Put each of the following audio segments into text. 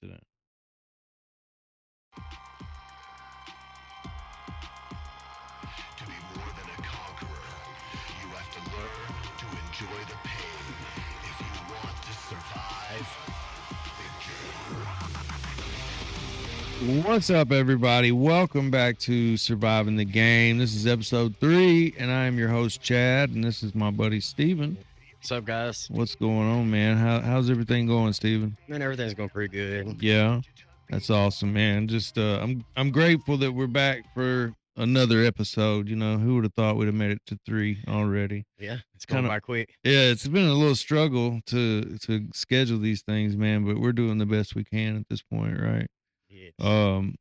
Sit down. To be more than a conqueror, you have to learn to enjoy the pain if you want to survive victory. What's up, everybody? Welcome back to Surviving the Game. This is episode 3, and I am your host, Chad, and this is my buddy, Steven. What's up, guys? What's going on, man? How's everything going, Steven? Man, everything's going pretty good. Yeah, that's awesome, man. Just I'm grateful that we're back for another episode. You know, who would have thought we'd have made it to 3 already? Yeah, it's going Kind of by quick. Yeah, it's been a little struggle to schedule these things, man, but we're doing the best we can at this point, right? Yes.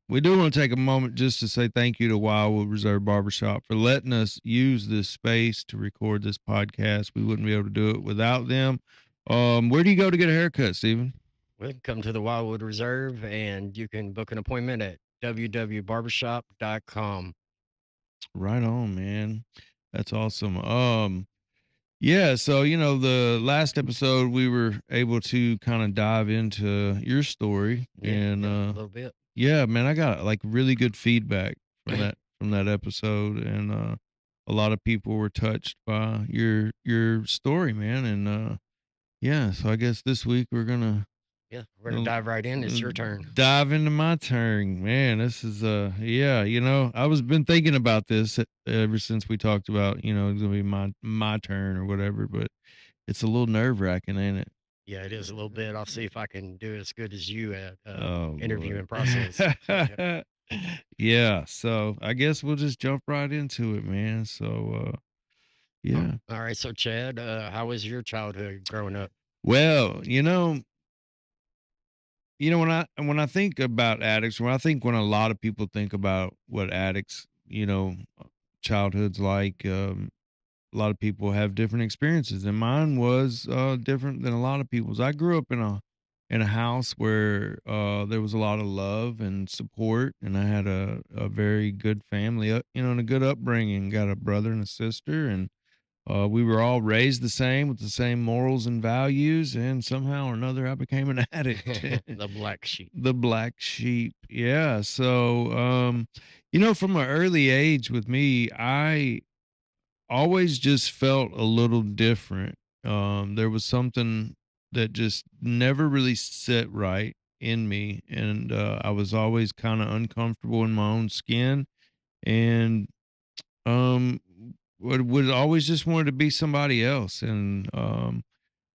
We do want to take a moment just to say thank you to Wildwood Reserve Barbershop for letting us use this space to record this podcast. We wouldn't be able to do it without them. Where do you go to get a haircut, Steven? Well, come to the Wildwood Reserve and you can book an appointment at www.barbershop.com. Right on, man. That's awesome. Yeah, so the last episode we were able to kind of dive into your story and a little bit. yeah, man, I got like really good feedback from that episode, and a lot of people were touched by your story, man, and yeah, so I guess this week we're gonna Yeah, we're going to dive right in. It's your turn. dive into my turn, man. This is yeah, I was been thinking about this ever since we talked about it's gonna be my turn or whatever, but it's a little nerve-wracking, ain't it? Yeah, it is a little bit. I'll see if I can do as good as you at Oh, interviewing Lord. process. Yeah, so I guess we'll just jump right into it, man. So yeah. All right, so Chad, how was your childhood growing up? Well, when I think about addicts, when a lot of people think about what addicts, childhoods like, a lot of people have different experiences, and mine was different than a lot of people's. I grew up in a house where there was a lot of love and support, and I had a very good family, and a good upbringing. Got a brother and a sister, and we were all raised the same with the same morals and values, and somehow or another, I became an addict. The black sheep. The black sheep, yeah. So, from an early age with me, I always just felt a little different. There was something that just never really set right in me, and I was always kind of uncomfortable in my own skin, and um, would always just wanted to be somebody else, and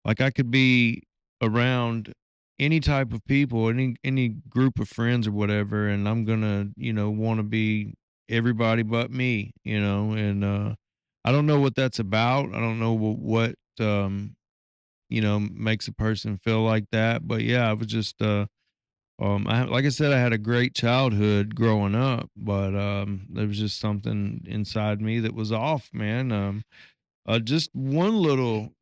like I could be around any type of people, any group of friends or whatever, and I'm gonna, want to be everybody but me, and I don't know what that's about. I don't know what makes a person feel like that. But yeah, I was just like I said, I had a great childhood growing up, but there was just something inside me that was off, man. Just one little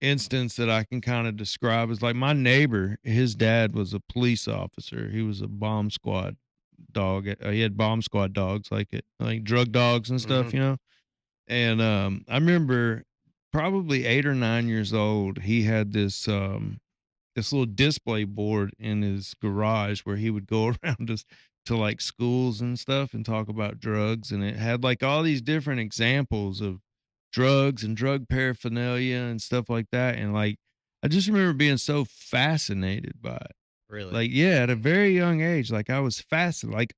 instance that I can kind of describe is like my neighbor. His dad was a police officer. He was a bomb squad dog. He had bomb squad dogs, like drug dogs and stuff, And I remember probably 8 or 9 years old. He had this little display board in his garage where he would go around to like schools and stuff and talk about drugs, and it had like all these different examples of drugs and drug paraphernalia and stuff like that, and like I just remember being so fascinated by it. Really? Like, yeah, at a very young age, like I was fascinated, like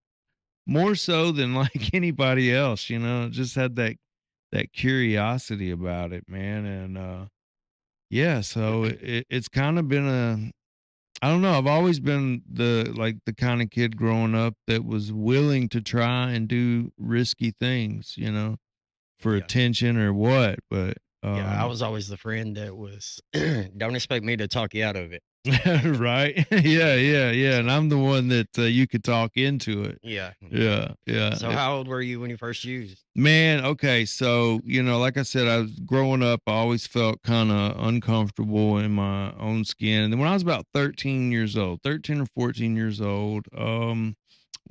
more so than like anybody else, just had that curiosity about it, man. And yeah, so it's kind of been I don't know. I've always been the kind of kid growing up that was willing to try and do risky things, for Yeah. attention or what. But Yeah, I was always the friend that was, don't expect me to talk you out of it. right. Yeah. And I'm the one that you could talk into it. Yeah. Yeah. So how old were you when you first used? Man, okay, so like I said, I was growing up, I always felt kind of uncomfortable in my own skin. And then when I was about 13 years old, 13 or 14 years old,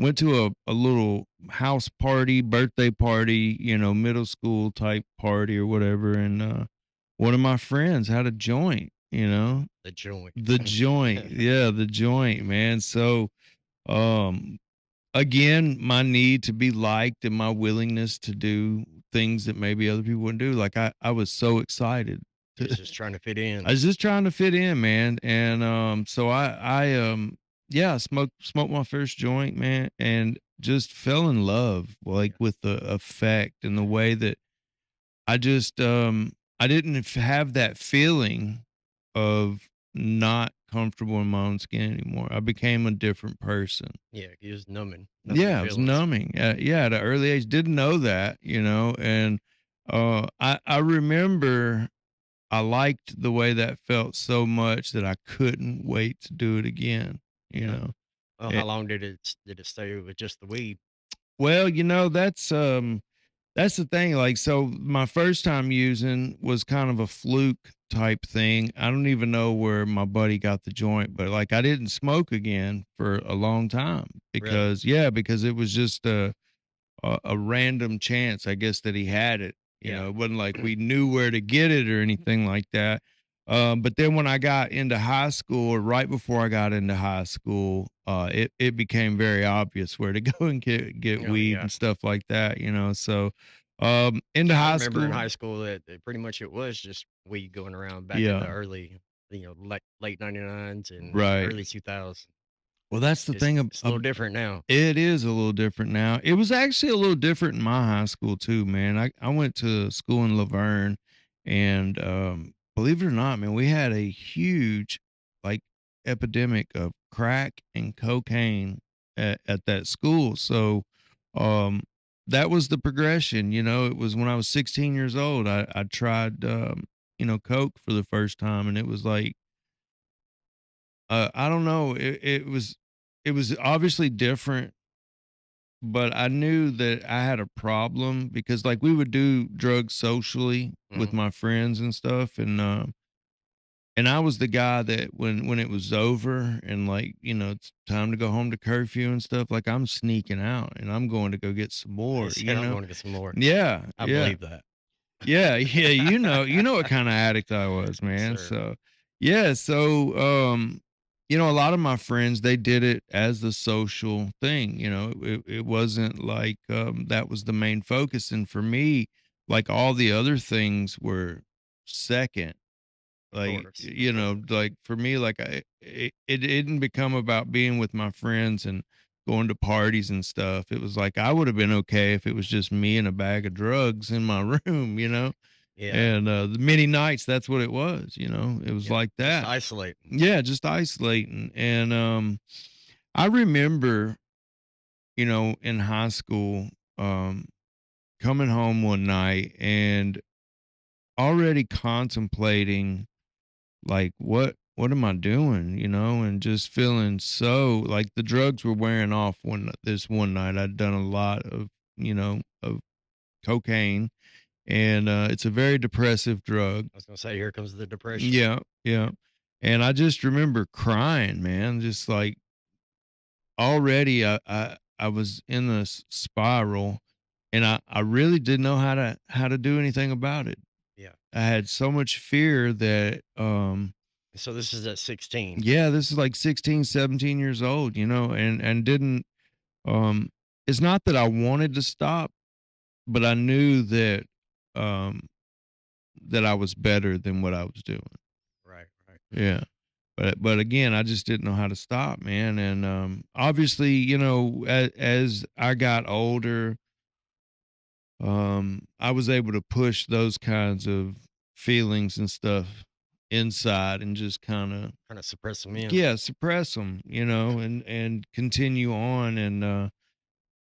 went to a little house party, birthday party, middle school type party or whatever, and one of my friends had a joint, you know? The joint. The joint. Yeah, the joint, man. So, um, again, my need to be liked and my willingness to do things that maybe other people wouldn't do. Like I was so excited He was to just trying to fit in. I was just trying to fit in, man. And so I yeah, smoked my first joint, man, and just fell in love like Yeah. with the effect and the way that I didn't have that feeling of not comfortable in my own skin anymore. I became a different person. Yeah, he was numbing. Numbing Yeah, it was feelings. numbing. Yeah, at an early age, didn't know that, and I remember I liked the way that felt so much that I couldn't wait to do it again. You Yeah. know, Well, how Eh, long did it stay with just the weed? well, that's the thing. Like, so my first time using was kind of a fluke type thing. I don't even know where my buddy got the joint, but like I didn't smoke again for a long time Really? because it was just a random chance, I guess, that he had it. Yeah. It wasn't like we knew where to get it or anything like that. But then when I got into high school, or right before I got into high school, it became very obvious where to go and get Oh weed yeah. and stuff like that. So into Yeah, I high remember in school, high school that pretty much it was just weed going around back in the yeah, early, late 99s and right. early 2000s. Well, that's the thing. It's a little different now. It is a little different now. It was actually a little different in my high school too, man. I went to school in Laverne, and believe it or not, man, we had a huge like epidemic of crack and cocaine at that school. So um that was the progression, it was when I was 16 years old. I tried coke for the first time, and it was like I don't know, it was obviously different, but I knew that I had a problem because, like, we would do drugs socially with Mhm. my friends and stuff, and I was the guy that when it was over and, like, it's time to go home to curfew and stuff, like, I'm sneaking out and I'm going to go get some He more, said, "I'm going to get some more." Yeah, I yeah. believe that. Yeah, yeah, you know what kinda addict I was, Yes, man, sir. so yeah, so, a lot of my friends, they did it as the social thing, it wasn't like, that was the main focus, and for me, like, all the other things were second. Of Like, course, of course. like, for me, like, it didn't become about being with my friends and going to parties and stuff. It was like, I would have been okay if it was just me and a bag of drugs in my room, Yeah, and, the many nights, that's what it was, it was yeah. like Just that. isolating. Yeah, just isolating, and, I remember, in high school, um, coming home one night and already contemplating, like, what am I doing, and just feeling so like the drugs were wearing off this one night. I'd done a lot of cocaine, and it's a very depressive drug. I was gonna say, here comes the depression. Yeah, yeah. And I just remember crying, man, just like already I was in this spiral, and I really didn't know how to do anything about it. Yeah. I had so much fear that So this is at 16. yeah, this is like 16, 17 years old, and didn't um it's not that I wanted to stop, but I knew um that I was better than what I was doing. Right, right. Yeah. But again, I just didn't know how to stop, man. And obviously, as I got older, I was able to push those kinds of feelings and stuff inside and just kind of Trying to suppress them in. yeah, suppress them, and continue on. And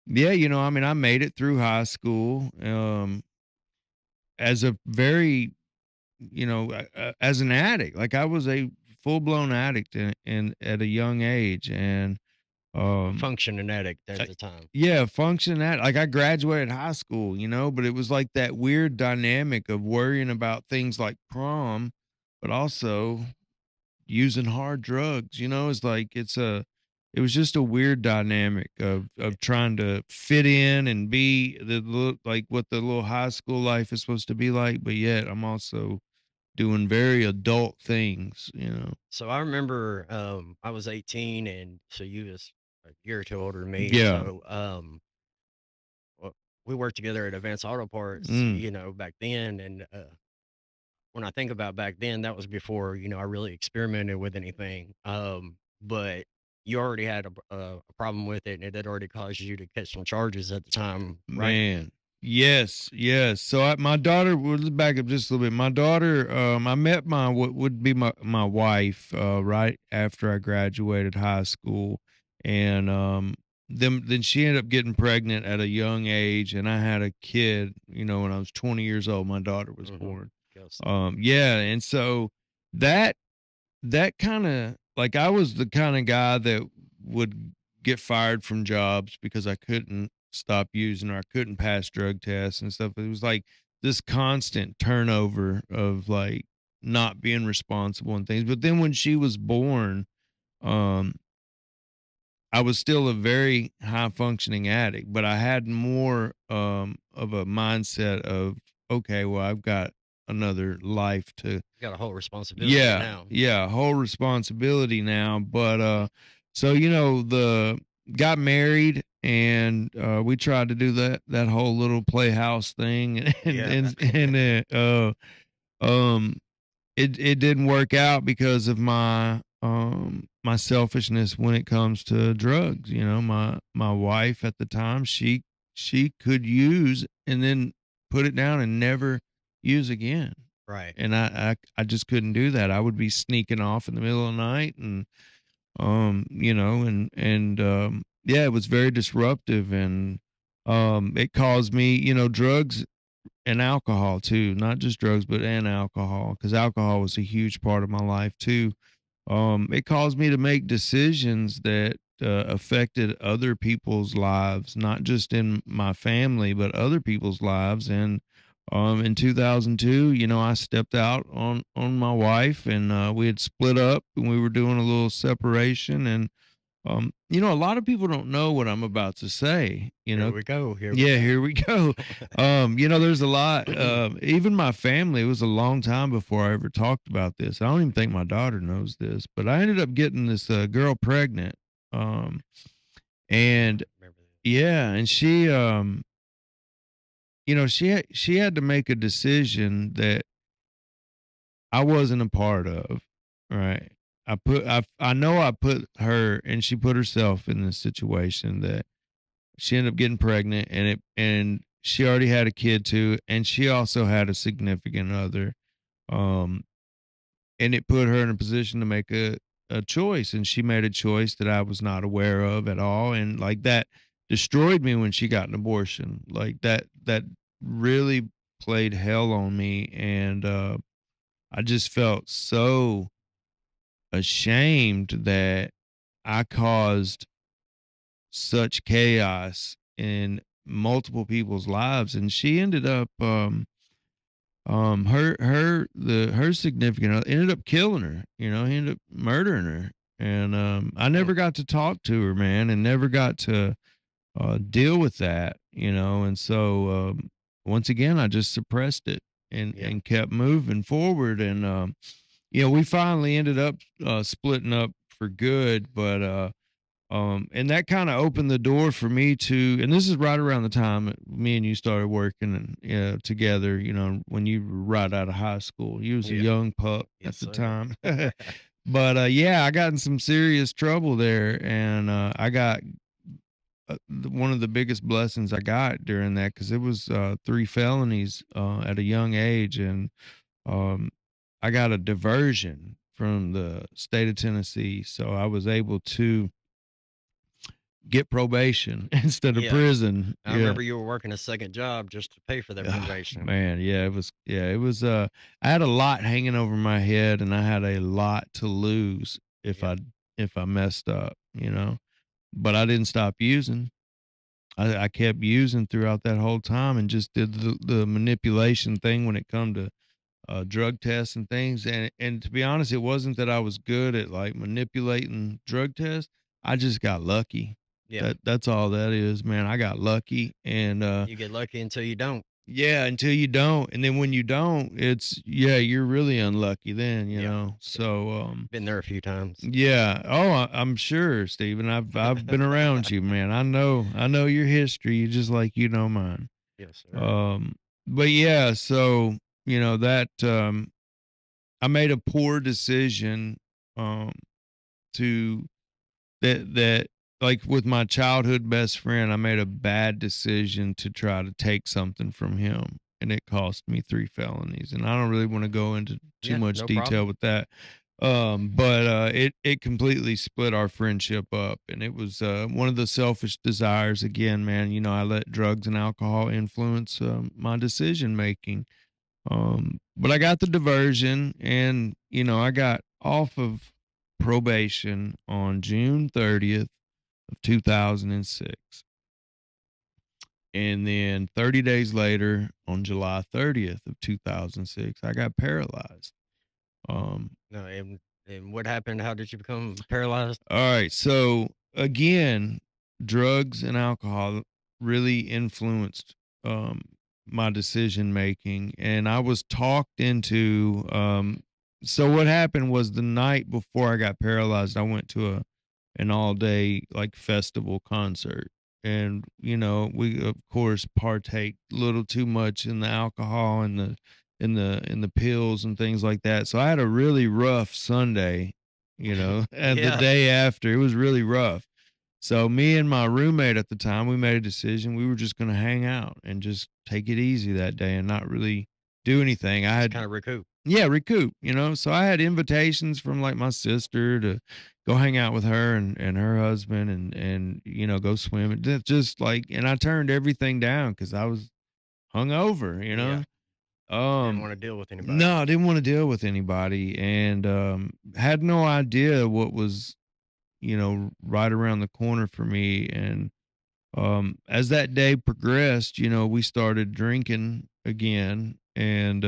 yeah, I mean, I made it through high school as a very, as an addict. Like I was a full blown addict in at a young age, and A um, functioning addict at I- the time. yeah, function at like I graduated high school, but it was like that weird dynamic of worrying about things like prom, but also using hard drugs, it's like it was just a weird dynamic Yeah. of trying to fit in and be like what the little high school life is supposed to be like, but yet I'm also doing very adult things, you know. So I remember, I was 18, and so you was a year or two older than me. Yeah. So, well, we worked together at Advanced Auto Parts, Mm, back then. And when I think about back then, that was before, I really experimented with anything. But you already had a problem with it, and it had already caused you to catch some charges at the time, right? man. Yes, yes. So my daughter, let's back up just a little bit. My daughter, I met my what would be my wife right after I graduated high school, and then she ended up getting pregnant at a young age, and I had a kid. You know, when I was 20 years old, my daughter was Mm-hmm. born. Yes. Yeah, and so that that kinda like, I was the kinda guy that would get fired from jobs because I couldn't stop using or I couldn't pass drug tests and stuff. It was like this constant turnover of, like, not being responsible and things, but then when she was born, um I was still a very high functioning addict, but I had more of a mindset of, okay, well, I've got another life to, You got a whole responsibility yeah, now. yeah, whole responsibility now. But so you know, the got married and we tried to do that whole little playhouse thing and Yeah. um it didn't work out because of my selfishness when it comes to drugs. You know, my wife at the time, she could use and then put it down and never use again. Right. And I just couldn't do that. I would be sneaking off in the middle of the night and you know, and yeah, it was very disruptive and it caused me, you know, drugs and alcohol too, not just drugs, but and alcohol, because alcohol was a huge part of my life too. It caused me to make decisions that affected other people's lives, not just in my family, but other people's lives. And in 2002, you know, I stepped out on my wife, and we had split up, and we were doing a little separation. And you know, a lot of people don't know what I'm about to say. You Here know, we go. Here we yeah, go. here we go. You know, there's a lot. Even my family, it was a long time before I ever talked about this. I don't even think my daughter knows this, but I ended up getting this girl pregnant. Um, Yeah, and remember that. yeah, and she, you know, she had to make a decision that I wasn't a part of. Right. I know I put her and she put herself in this situation that she ended up getting pregnant and she already had a kid too, and she also had a significant other. Um, and it put her in a position to make a choice, and she made a choice that I was not aware of at all. And like that destroyed me when she got an abortion. Like that really played hell on me. And I just felt so ashamed that I caused such chaos in multiple people's lives. And she ended up her significant other ended up killing her. You know, he ended up murdering her. And I Mm, never got to talk to her, man, and never got to deal with that, you know. And so once again I just suppressed it yeah. and kept moving forward. And you know, we finally ended up splitting up for good. But and that kind of opened the door for me to, and this is right around the time that me and you started working and, you know, together, you know, when you were right out of high school. You was a Yeah. young pup Yes, at the sir. time. But yeah, I got in some serious trouble there. And I got one of the biggest blessings I got during that, because it was three felonies at a young age. And um, I got a diversion from the state of Tennessee. So I was able to get probation instead of Yeah. prison. I Yeah. remember you were working a second job just to pay for that Ah, probation. man, it was I had a lot hanging over my head, and I had a lot to lose Yeah. if I messed up, you know. But I didn't stop using. I kept using throughout that whole time and just did the manipulation thing when it come to drug tests and things. And to be honest, it wasn't that I was good at like manipulating drug tests. I just got lucky. Yeah. That's all that is, man. I got lucky. And You get lucky until you don't. Yeah, until you don't, and then when you don't, it's yeah, you're really unlucky then, you Yeah, know? yeah. So, Been there a few times. yeah. Oh, I'm sure, Steven. I've been around you, man. I know your history just like you know mine. Yes, sir. Um, but yeah, so, that, I made a poor decision, um, to that like with my childhood best friend, I made a bad decision to try to take something from him, and it cost me 3 felonies, and I don't really wanna go into too Yeah, much no detail problem. with that. But, it completely split our friendship up, and it was, one of the selfish desires again, man. I let drugs and alcohol influence, my decision making. But I got the diversion, and, I got off of probation on June 30th of 2006. And then 30 days later, on July 30th of 2006, I got paralyzed. Um, No, and what happened? How did you become paralyzed? all right. So again, drugs and alcohol really influenced my decision making, and I was talked into. So what happened was the night before I got paralyzed, I went to an all day like festival concert, and we of course partake a little too much in the alcohol and the pills and things like that. So I had a really rough Sunday, and the Yeah, day after, it was really rough. So me and my roommate at the time, we made a decision. We were just going to hang out and just take it easy that day and not really do anything. I just had kind of recoup. Yeah, recoup, so I had invitations from like my sister to go hang out with her and her husband and go swim. And just like, and I turned everything down because I was hungover, Yeah, didn't Um want to deal with no, anybody. I didn't want to deal with anybody, and had no idea what was, right around the corner for me. And as that day progressed, we started drinking again, and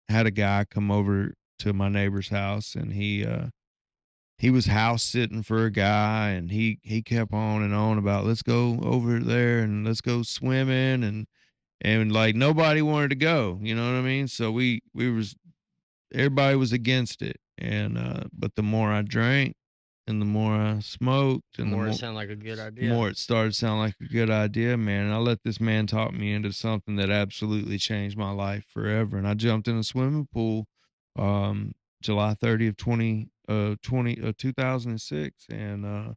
had a guy come over to my neighbor's house, and he was house sitting for a guy, and he kept on and on about let's go over there and let's go swimming, and like nobody wanted to go, you know what I mean? So we was everybody was against it, and but the more I drank and the more I smoked The and the more it more sounded like a good idea. more it started to sound like a good idea, man. And I let this man talk me into something that absolutely changed my life forever. And I jumped in a swimming pool, um, July 30th, 2006. And,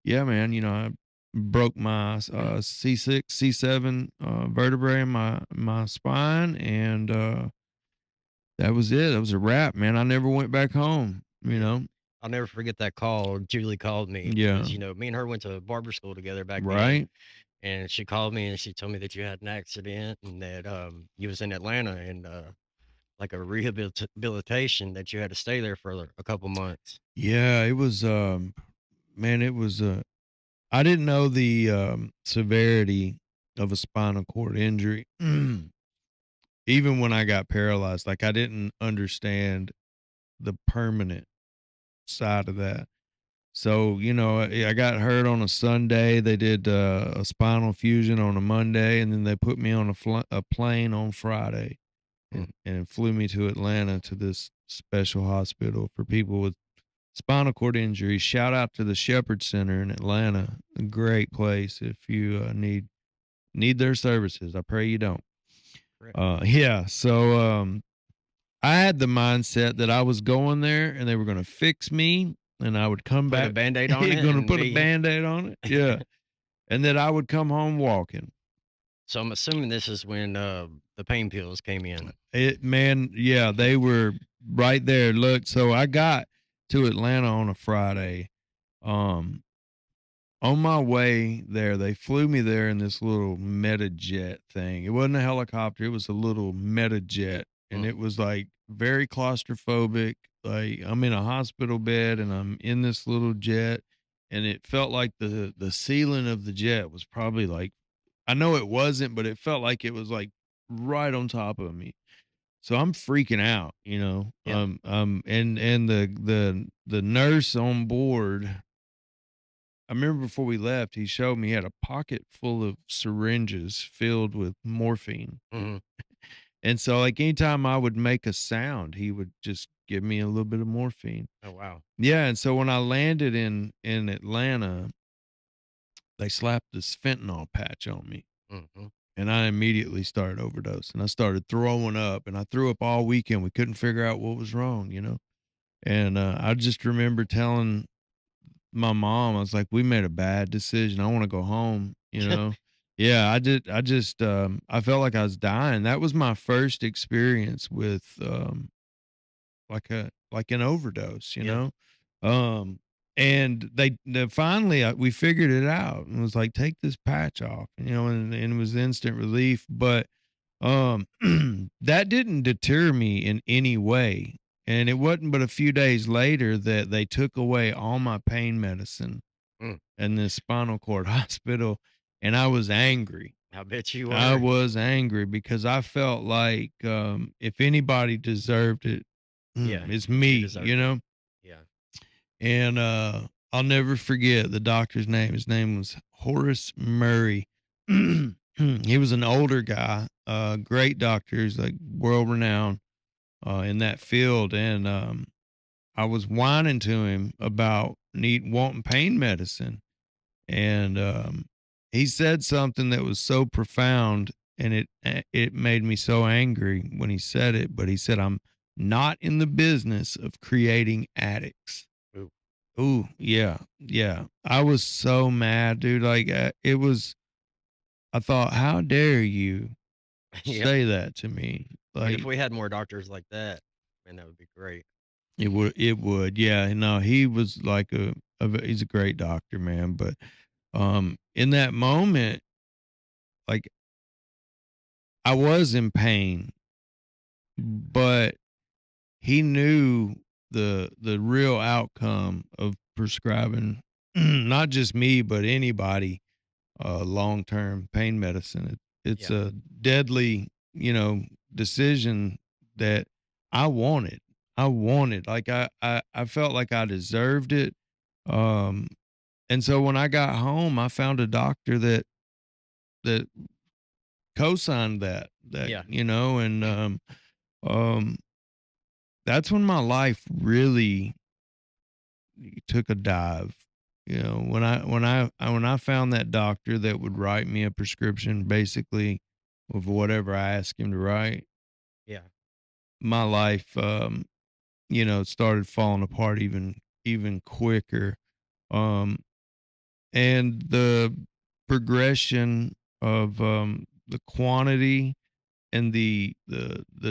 yeah, man, I broke my, Yeah, C6, C7, vertebrae in my spine. And, that was it. That was a wrap, man. I never went back home, yeah. I'll never forget that call. Julie called me Yeah. because me and her went to barber school together back then, Right. and she called me and she told me that you had an accident and that you was in Atlanta and like a rehabilitation that you had to stay there for a couple months. Yeah. It was, man, it was, I didn't know the, severity of a spinal cord injury. Even when I got paralyzed, like, I didn't understand the permanent side of that. So, I got hurt on a Sunday. They did, a spinal fusion on a Monday, and then they put me on a plane on Friday Mm, and flew me to Atlanta to this special hospital for people with spinal cord injuries. Shout out to the Shepherd Center in Atlanta, a great place if you, need their services. I pray you don't. correct. Yeah. So, I had the mindset that I was going there and they were going to fix me, and I would come Put a back, band-aid on it going to and put a be band-aid on it. Yeah. And that I would come home walking. so I'm assuming this is when the pain pills came in. Man, yeah, they were right there. Look, so I got to Atlanta on a Friday. Um, On my way there, they flew me there in this little Metajet thing. It wasn't a helicopter, it was a little Metajet, and Mm, it was, like, very claustrophobic. Like, I'm in a hospital bed, and I'm in this little jet, and it felt like the ceiling of the jet was probably, like, I know it wasn't, but it felt like it was, like, right on top of me. So I'm freaking out, yeah. and the nurse on board, I remember before we left, he showed me he had a pocket full of syringes filled with morphine. Mhm. And so, like, anytime I would make a sound, he would just give me a little bit of morphine. Oh, wow. Yeah, and so when I landed in Atlanta, they slapped this fentanyl patch on me, Mhm. and I immediately started overdosing. I started throwing up, and I threw up all weekend. We couldn't figure out what was wrong, you know? And, I just remember telling my mom, I was like, "We made a bad decision. I wanna go home," you know? Yeah, I just, I felt like I was dying. That was my first experience with, like an overdose, you Yeah. know? Um, and they finally, we figured it out and was like, "Take this patch off," you know, and it was instant relief, but, um, that didn't deter me in any way, and it wasn't but a few days later that they took away all my pain medicine Mm. in this spinal cord hospital, and I was angry. I bet you I were. was angry because I felt like, if anybody deserved it, Yeah, it's you me, you deserved it. know? Yeah. And, I'll never forget the doctor's name. His name was Horace Murray. He was an older guy, great doctor. He's like world renowned, in that field. And, I was whining to him about wanting pain medicine. And, he said something that was so profound, and it made me so angry when he said it, but he said, "I'm not in the business of creating addicts." Ooh. Ooh, yeah, yeah. I was so mad, dude. Like, it was I thought, "How dare you Yep. say that to me?" I mean, if Like, we had more doctors like that, man, that would be great. it would, yeah. No, he was like he's a great doctor, man, but, in that moment, like, I was in pain, but he knew the real outcome of prescribing not just me, but anybody, long-term pain medicine. It's Yeah. a deadly, decision that I wanted. I wanted. Like, I felt like I deserved it. Um, and so when I got home, I found a doctor that co-signed that, Yeah. and, um, that's when my life really took a dive. When I found that doctor that would write me a prescription basically with whatever I asked him to write, Yeah. my life started falling apart even quicker. Um and the progression of the quantity and the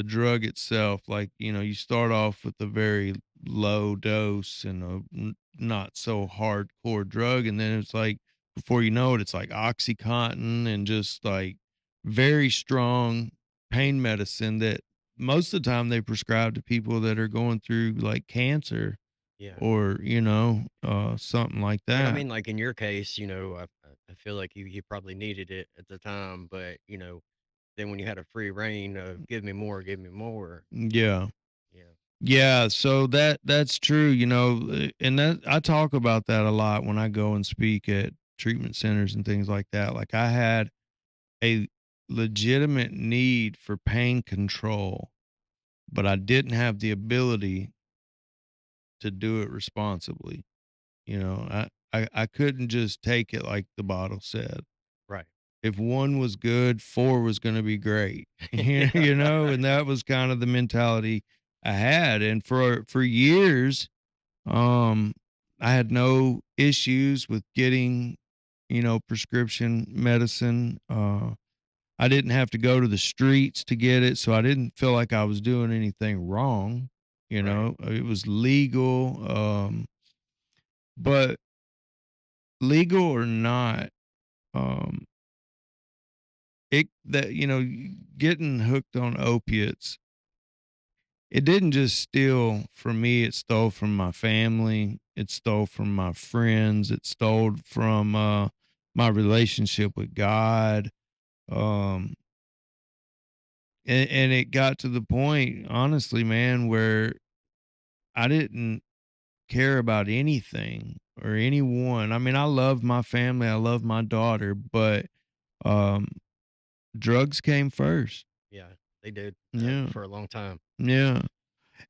drug itself, like, you start off with a very low dose and not so hardcore drug, and then it's like before you know it, it's like oxycontin and just like very strong pain medicine that most of the time they prescribe to people that are going through like cancer Yeah. or something like And I that. mean, like in your case, I feel like you probably needed it at the time, but then when you had a free reign of give me more. Yeah. Yeah. Yeah, so that's true, and that I talk about that a lot when I go and speak at treatment centers and things like that. Like, I had a legitimate need for pain control, but I didn't have the ability to do it responsibly. I couldn't just take it like the bottle said. Right. If one was good, four was going to be great. Yeah. And that was kind of the mentality I had, and for years, Um, I had no issues with getting, prescription medicine. I didn't have to go to the streets to get it, so I didn't feel like I was doing anything wrong. Right. It was legal. But legal or not, um, getting hooked on opiates, it didn't just steal from me, it stole from my family, it stole from my friends, it stole from, my relationship with God, um, and it got to the point, honestly, man, where I didn't care about anything. or anyone. I mean, I love my family, I love my daughter, but um drugs came first. Yeah, they did, Yeah. for a long time. Yeah.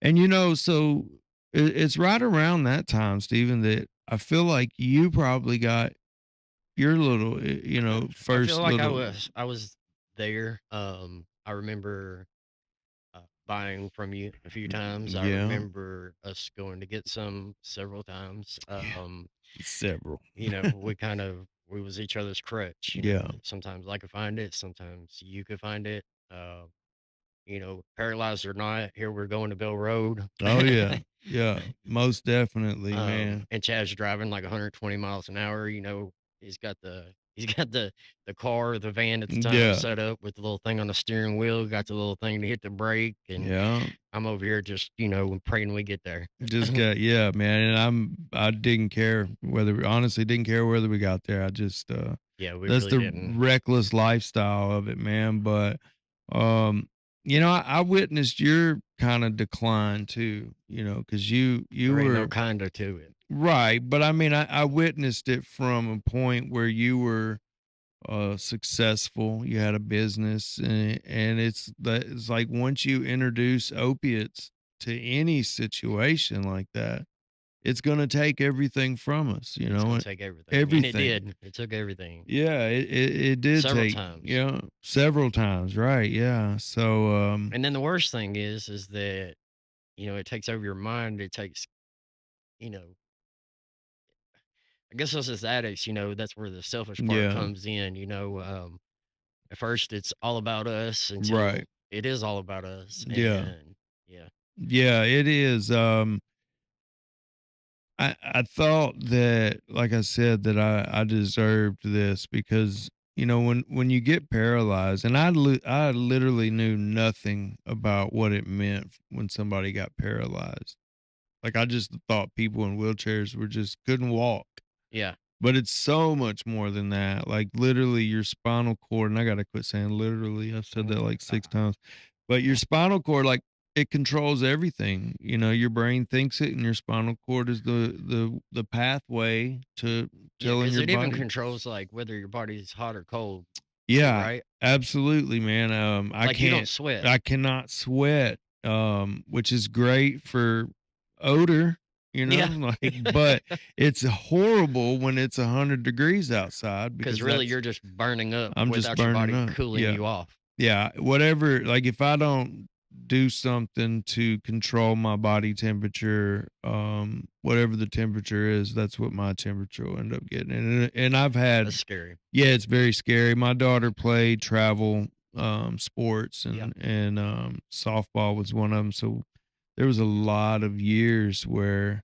And so it's right around that time, Stephen, that I feel like you probably got your little, I feel first like I little. was I was there. I remember buying from you a few times. I Yeah. remember us going to get some several times. Yeah. Several. We was each other's crutch. Yeah. Sometimes I could find it, sometimes you could find it. Uh, Paralyzed or not, here we're going to Bill Road. Oh yeah. Yeah. Most definitely, man. And Chad's driving like 120 miles an hour. He's got the car, the van at the time Yeah. set up with the little thing on the steering wheel, got the little thing to hit the brake, and Yeah. I'm over here just praying we get there. Just got, yeah, man. And I didn't care whether, honestly didn't care whether we got there. I just Yeah, we that's really the didn't. reckless lifestyle of it, man. But um I witnessed your kind of decline too, because you There ain't no were kinda to it. right. But I mean, I witnessed it from a point where you were successful, you had a business, and it's like once you introduce opiates to any situation like that, it's going to take everything from us, It's gonna take everything, and it everything. did. It took everything Yeah, it did several take, times. several times, right? Yeah. So And then the worst thing is that, it takes over your mind. It takes, you know, I guess us as addicts, that's where the selfish part yeah. comes in. At first it's all about us Right. until it is all about us. Yeah. And yeah, Yeah, it is. I thought that, like I said, that I deserved this because when you get paralyzed, and I literally knew nothing about what it meant when somebody got paralyzed. Like I just thought people in wheelchairs were just couldn't walk. yeah, But it's so much more than that. Like literally your spinal cord, and I gotta quit saying literally. I've said that like 6 times. But your spinal cord, like it controls everything. Your brain thinks it, and your spinal cord is the pathway to yeah, telling because your it even body. controls like whether your body's hot or cold too, Yeah, right? absolutely, man. Like you don't sweat. I cannot sweat, which is great for odor, Yeah. like, but it's horrible when it's 100 degrees outside Because because really you're just burning up I'm just without your burning body up. cooling Yeah. you off. Yeah. Whatever, like if I don't do something to control my body temperature, whatever the temperature is, that's what my temperature will end up getting. And I've That's had, scary. yeah, it's very scary. My daughter played travel sports, Yeah. and softball was one of them. So there was a lot of years where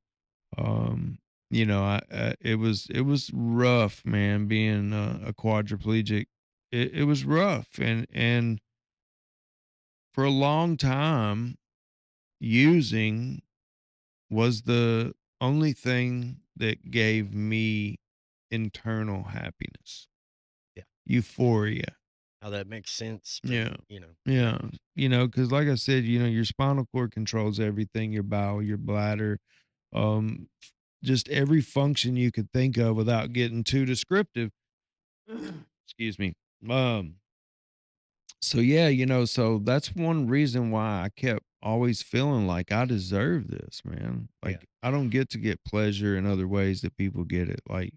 um it was rough, man, being a quadriplegic. It was rough, and for a long time using was the only thing that gave me internal happiness, Yeah. euphoria. How that makes sense, but Yeah. yeah. Yeah. Because like I said, your spinal cord controls everything, your bowel, your bladder, um, just every function you could think of without getting too descriptive. Excuse me. Um, so yeah, so that's one reason why I kept always feeling like I deserve this, man. Yeah. Like I don't get to get pleasure in other ways that people get it. Like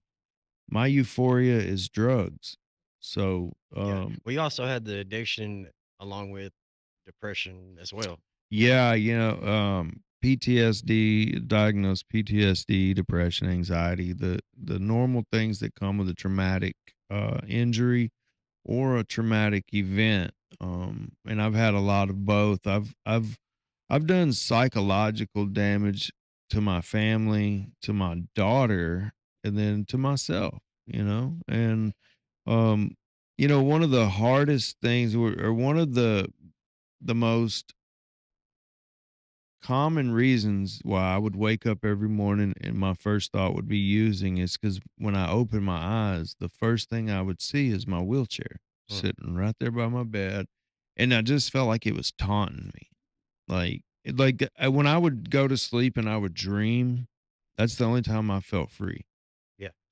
my euphoria is drugs. So, Yeah. We also had the addiction along with depression as well. yeah, PTSD, diagnosed PTSD, depression, anxiety, the normal things that come with a traumatic injury or a traumatic event. And I've had a lot of both. I've done psychological damage to my family, to my daughter, and then to myself, And um, one of the hardest things, or one of the most common reasons why I would wake up every morning and my first thought would be using is because when I open my eyes, the first thing I would see is my wheelchair Mm. sitting right there by my bed. And I just felt like it was taunting me. Like when I would go to sleep and I would dream, that's the only time I felt free.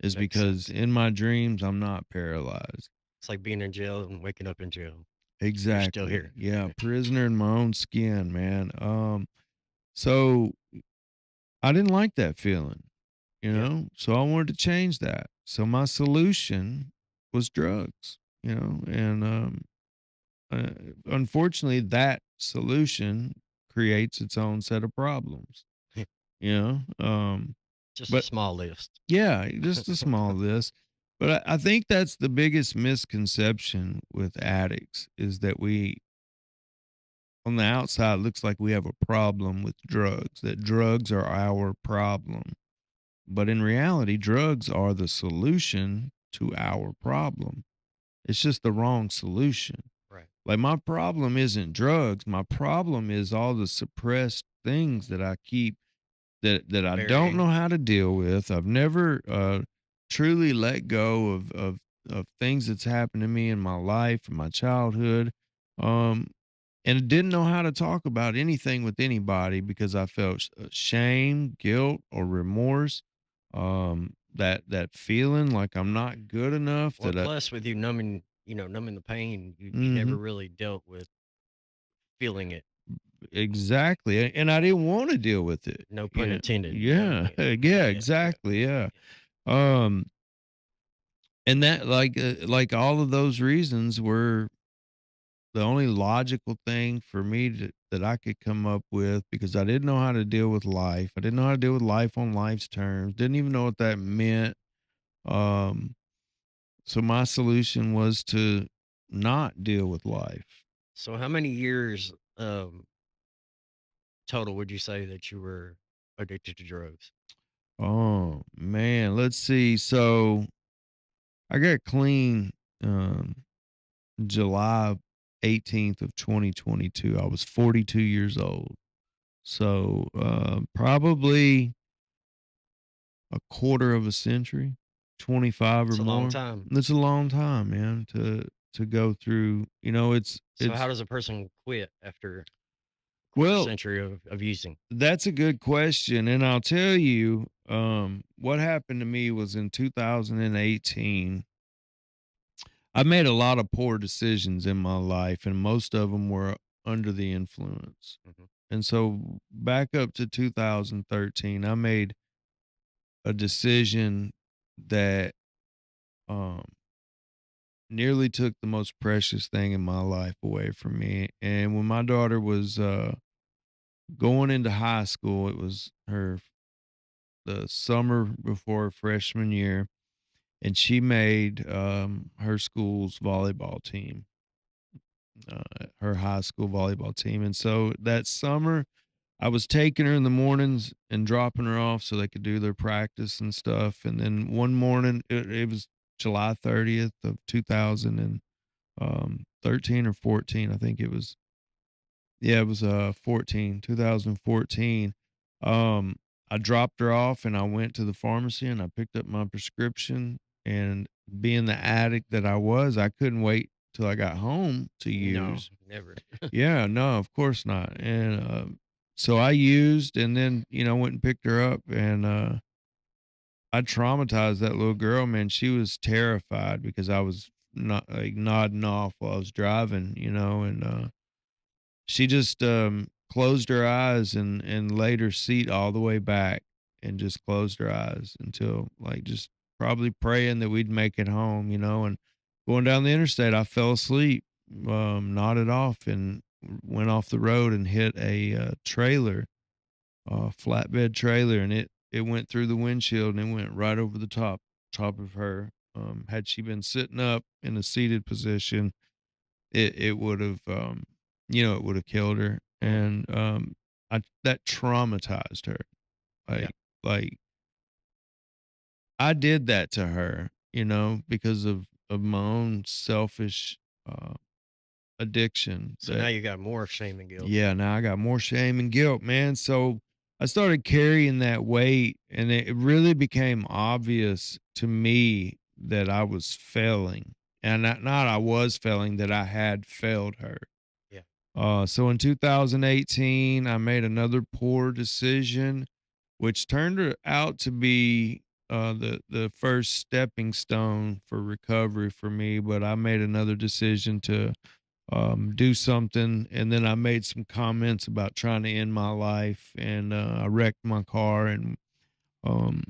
is Makes because sense. in my dreams, I'm not paralyzed. It's like being in jail and waking up in jail. You're still Exactly. here. Yeah, prisoner in my own skin, man. So I didn't like that feeling, Yeah. So I wanted to change that. So my solution was drugs, and uh, unfortunately, that solution creates its own set of problems, you know. Just a But small list. yeah, just a small list. But I think that's the biggest misconception with addicts is that on the outside, looks like we have a problem with drugs, that drugs are our problem. But in reality, drugs are the solution to our problem. It's just the wrong solution. Right. Like my problem isn't drugs. My problem is all the suppressed things that I keep that I don't know Burying. how to deal with. I've never truly let go of things that's happened to me in my life, in my childhood. Um, and didn't know how to talk about anything with anybody because I felt shame, guilt, or remorse. That feeling like I'm not good enough. Well, That I, plus with you numbing the pain, you never hmm really dealt with feeling it. exactly, and I didn't want to deal with it. No pun intended. Yeah, Yeah. yeah, Yeah. Yeah. exactly, yeah. Yeah. Um, and that like all of those reasons were the only logical thing for me that I could come up with because I didn't know how to deal with life. I didn't know how to deal with life on life's terms. Didn't even know what that meant. Um, so my solution was to not deal with life. So how many years total would you say that you were addicted to drugs? Oh man, let's see. So I got clean July 18th of 2022. I was 42 years old. So probably a quarter of a century, 25 or It's a long more. time. It's a long time, man, to go through. So how It's does a person quit after a quarter well, century of using? that's a good question, and I'll tell you, what happened to me was in 2018. I made a lot of poor decisions in my life, and most of them were under the influence. Mhm. And so back up to 2013, I made a decision that um nearly took the most precious thing in my life away from me. And when my daughter was going into high school, it was the summer before her freshman year, and she made her school's volleyball team, her high school volleyball team. And so that summer, I was taking her in the mornings and dropping her off so they could do their practice and stuff. And then one morning, it was July 30th of 2013 or 14. I think it was, yeah, it was 14, 2014. Um, I dropped her off and I went to the pharmacy and I picked up my prescription. And being the addict that I was, I couldn't wait till I got home to No, use. never. Yeah, no, of course not. And so I used and then, went and picked her up and I traumatized that little girl, man. She was terrified because I was not like nodding off while I was driving, and she just closed her eyes and laid her seat all the way back and just closed her eyes until like just probably praying that we'd make it home, and going down the interstate, I fell asleep, nodded off and went off the road and hit a trailer, flatbed trailer, and it went through the windshield and it went right over the top of her. Had she been sitting up in a seated position, it would have it would have killed her. Mm, And I that traumatized her. yeah. Like I did that to her, because of my own selfish uh addiction So now that. you got more shame and guilt. Yeah, now I got more shame and guilt, man. So I started carrying that weight, and it really became obvious to me that I was failing, and not I was failing, that I had failed her. Yeah. So in 2018, I made another poor decision, which turned out to be. the first stepping stone for recovery for me, but I made another decision to do something, and then I made some comments about trying to end my life, and I wrecked my car, and um,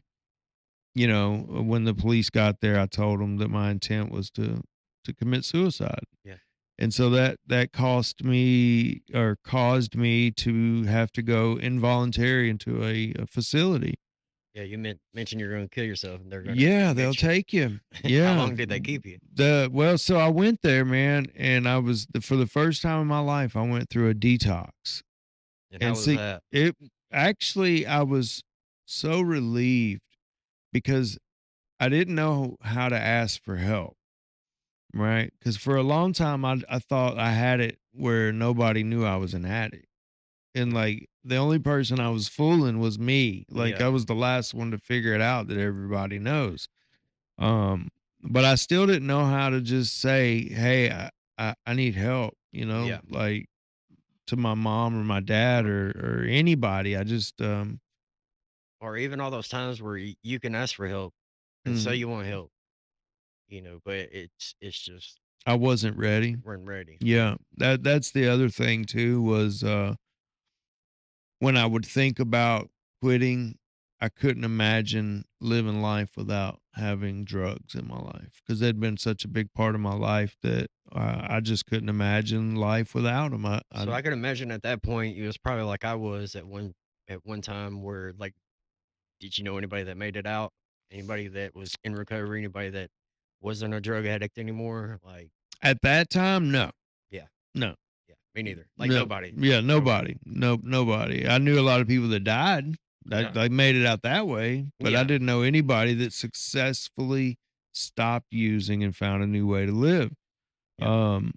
when the police got there, I told them that my intent was to commit suicide. Yeah. And so that cost me or caused me to have to go involuntary into a facility. Yeah, you mentioned you're gonna kill yourself, and they're gonna Yeah, they'll commit you. take you. How Yeah. long did they keep you? So I went there, man, and for the first time in my life, I went through a detox. And how And was see, that? it actually I was so relieved because I didn't know how to ask for help, right? Because for a long time, I thought I had it where nobody knew I was an addict, and Mhm. like the only person I was fooling was me. Like Yeah, I was the last one to figure it out that everybody knows. Um, but I still didn't know how to just say, "Hey, I need help," yeah. like to my mom or my dad or anybody. I just Or even all those times where you can ask for help and say mm, you want help, but it's just I wasn't ready. weren't ready. Yeah, that's the other thing too was when I would think about quitting, I couldn't imagine living life without having drugs in my life because they'd been such a big part of my life that I just couldn't imagine life without them. So I could imagine at that point you was probably like I was at one time where like, did you know anybody that made it out? Anybody that was in recovery? Anybody that wasn't a drug addict anymore? Like, at that time, no, yeah, no, yeah, me neither. Like no, nobody. yeah, Nobody. nobody, no, nobody. I knew a lot of people that died that Yeah, they made it out that way, but I yeah, didn't know anybody that successfully stopped using and found a new way to live. yeah. Um,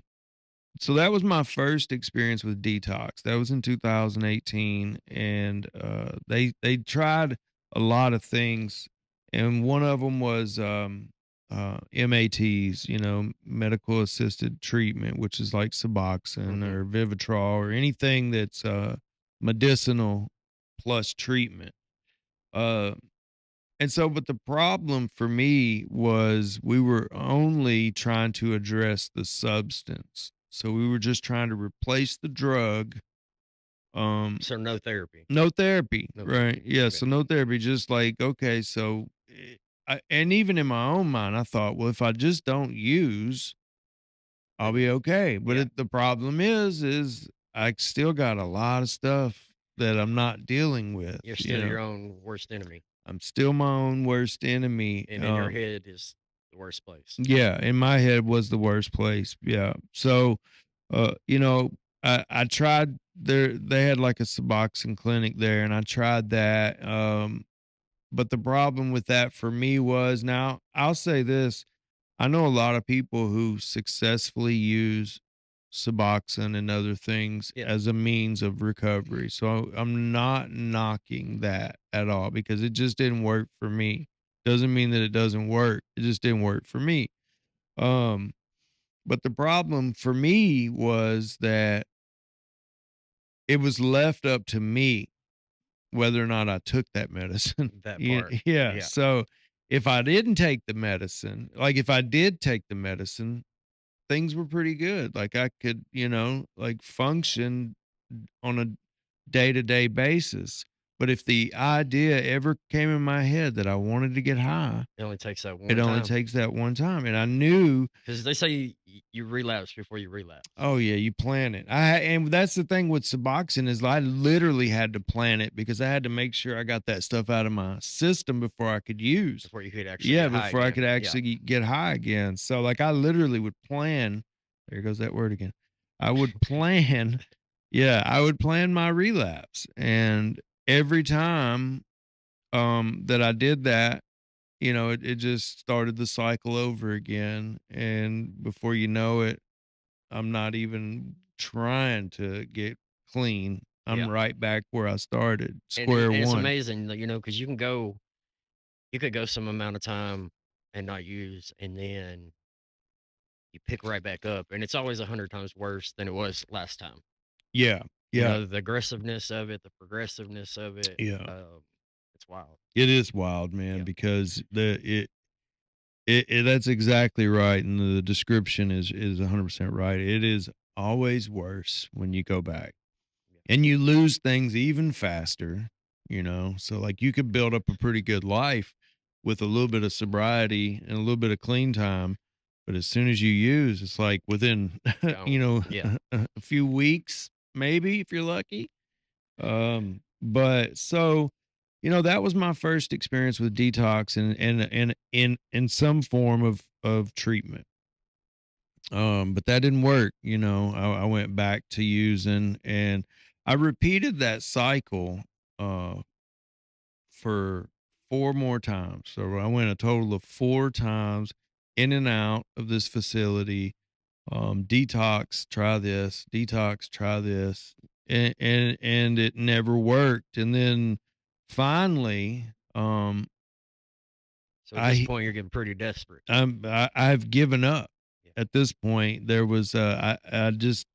So that was my first experience with detox. That was in 2018, and they tried a lot of things, and one of them was MATs, medical assisted treatment, which is like Suboxone Hmm. or Vivitrol or anything that's medicinal plus treatment. Uh, but the problem for me was we were only trying to address the substance. So we were just trying to replace the drug. Um, So no therapy. no therapy, No right? therapy. Yeah, Okay. so no therapy. Just like okay, and even in my own mind, I thought, well, if I just don't use, I'll Then be okay. But yeah, the problem is I still got a lot of stuff that I'm not dealing with. you're still your own worst enemy, I'm still my own worst enemy. and in your head is the worst place. Yeah, in my head was the worst place. Yeah. So, I tried there. They had like a Suboxone clinic there, and I tried that. But the problem with that for me was now I'll say this: I know a lot of people who successfully use Suboxone and other things Yeah, as a means of recovery. So I'm not knocking that at all because it just didn't work for me. Doesn't mean that it doesn't work. It just didn't work for me. Um, but the problem for me was that it was left up to me whether or not I took that medicine. that part. Yeah. Yeah, So if I didn't take the medicine, like if I did take the medicine, things were pretty good. Like I could, like function on a day to day basis. But if the idea ever came in my head that I wanted to get high, it only takes that it one only time takes that one time. And I knew. because they say you relapse before you relapse. Oh yeah, you plan it. And that's the thing with Suboxone is I literally had to plan it because I had to make sure I got that stuff out of my system before I could use. Before you could actually Yeah, get high before I again. could Yeah. actually get high again. So like I literally would plan. There goes that word again. I would plan. Yeah, I would plan my relapse, and every time that I did that, it just started the cycle over again, and before you know it, I'm not even trying to get clean. I'm Yeah. right back where I started, And, it, square and it's one. amazing, that, because you could go some amount of time and not use, and then you pick right back up, and it's always 100 times worse than it was last time. Yeah, yeah, The aggressiveness of it, the progressiveness of it. yeah. Um, That's wild. It is wild, man, Yeah. because that's exactly right, and the description is 100% right. It is always worse when you go back, Yeah. and you lose things even faster, you know? So, like, you could build up a pretty good life with a little bit of sobriety and a little bit of clean time, but as soon as you use, it's like within, Gone. Yeah. a few weeks, maybe, if you're lucky. But so, that was my first experience with detox and in some form of treatment. But that didn't work. I went back to using, and I repeated that cycle uh for four more times. So I went a total of four times in and out of this facility. Detox, try this, detox, try this, and it never worked. And then finally, So at this I point, you're getting pretty desperate. I've given up. Yeah. At this point, there was I just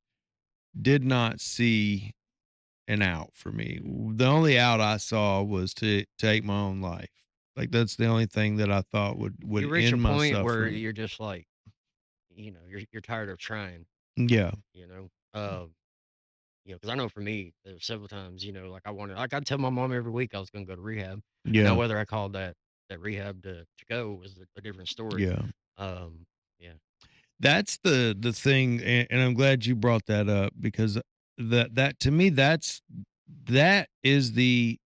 did not see an out for me. The only out I saw was to take my own life. Like, that's the only thing that I thought would You reach a end my point where suffering. you're just like, you're tired of trying. Yeah, You know, because I know for me, there's several times, like I wanted, like I'd tell my mom every week I was going to go to rehab. Now, yeah, whether I called that rehab to go was a different story. yeah. Um, yeah. That's the thing, and I'm glad you brought that up, because that to me, that is the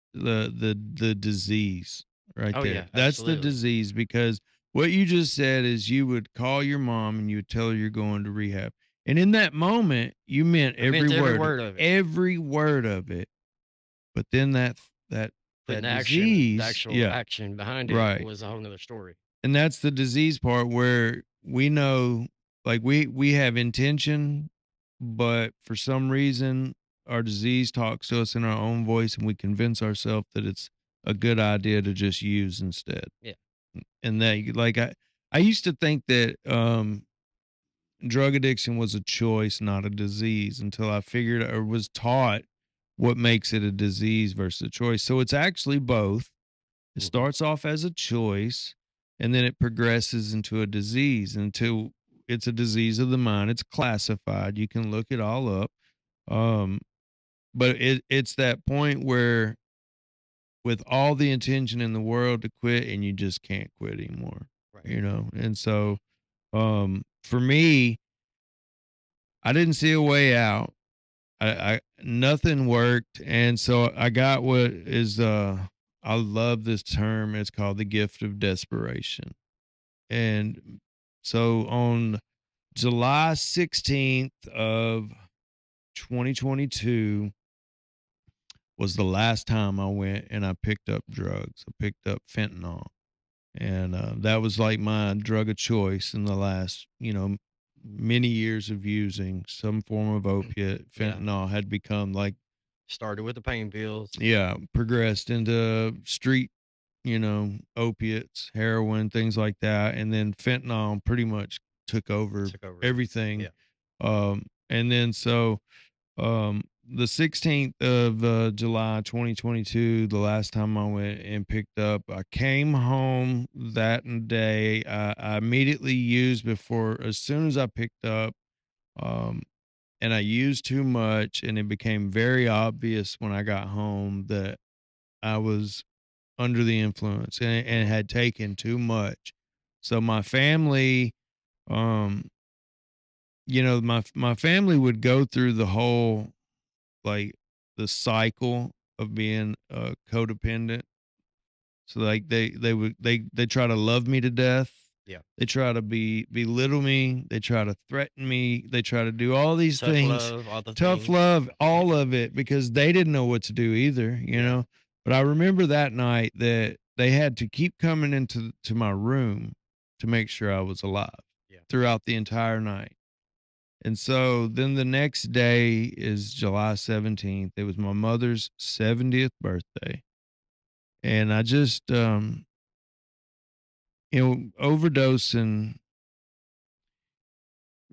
disease right Oh there. yeah, That's the absolutely. disease, because what you just said is you would call your mom and you would tell her you're going to rehab. And in that moment, you meant I meant every word of it. every word of it. But then that Putting that the disease, actual yeah, action behind it right. was a whole nother story. And that's the disease part, where we know, like, we have intention, but for some reason our disease talks to us in our own voice, and we convince ourselves that it's a good idea to just use instead. Yeah. And that, like, I used to think that drug addiction was a choice, not a disease, until I figured or was taught what makes it a disease versus a choice. So it's actually both. It Hmm. starts off as a choice, and then it progresses into a disease until it's a disease of the mind. It's classified. You can look it all up. Um, but it's that point where, with all the intention in the world to quit, and you just can't quit anymore. Right. And so, for me, I didn't see a way out. I nothing worked, and so I got what is I love this term. It's called the gift of desperation. And so on July 16th of 2022 was the last time I went and I picked up drugs. I picked up fentanyl. And that was like my drug of choice in the last, many years of using some form of opiate. Yeah. Fentanyl had become like, Started with the pain pills. yeah, progressed into street, opiates, heroin, things like that. And then fentanyl pretty much took over Took over everything. everything. Yeah. And then so the 16th of July 2022, the last time I went and picked up, I came home that day. I immediately used before, as soon as I picked up. Um, and I used too much, and it became very obvious when I got home that I was under the influence, and Hmm. had taken too much. So my family, um, my family would go through the whole, like, the cycle of being codependent. So, like, they try to love me to death. Yeah. They try to belittle me. They try to threaten me. They try to do all these Tough things. love, all the Tough things. love, all of it, because they didn't know what to do either, Yeah. But I remember that night that they had to keep coming to my room to make sure I was alive Yeah. throughout the entire night. And so then the next day is July 17th. It was my mother's 70th birthday. And I just, overdosing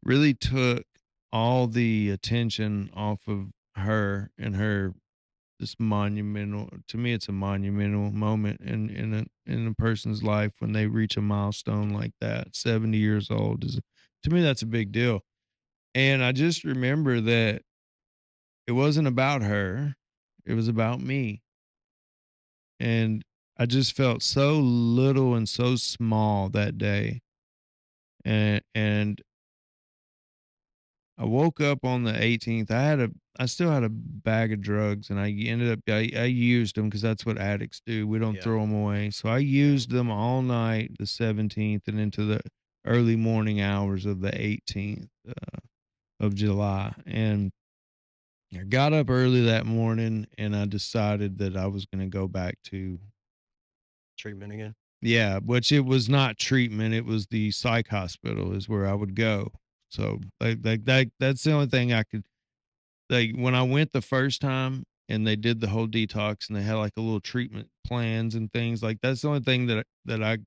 really took all the attention off of her and her this monumental to me, it's a monumental moment in a person's life when they reach a milestone like that. 70 years old is to me, that's a big deal. And I just remember that it wasn't about her, it was about me. And I just felt so little and so small that day. And I woke up on the 18th. I still had a bag of drugs, and I used them because that's what addicts do. We don't Yeah. throw them away. So I used them all night, the 17th, and into the early morning hours of the 18th of July. And I got up early that morning, and I decided that I was going to go back to, Treatment again. yeah, which it was not treatment. It was the psych hospital is where I would go. So that's the only thing I could. Like, when I went the first time and they did the whole detox and they had, like, a little treatment plans and things, like, that's the only thing that I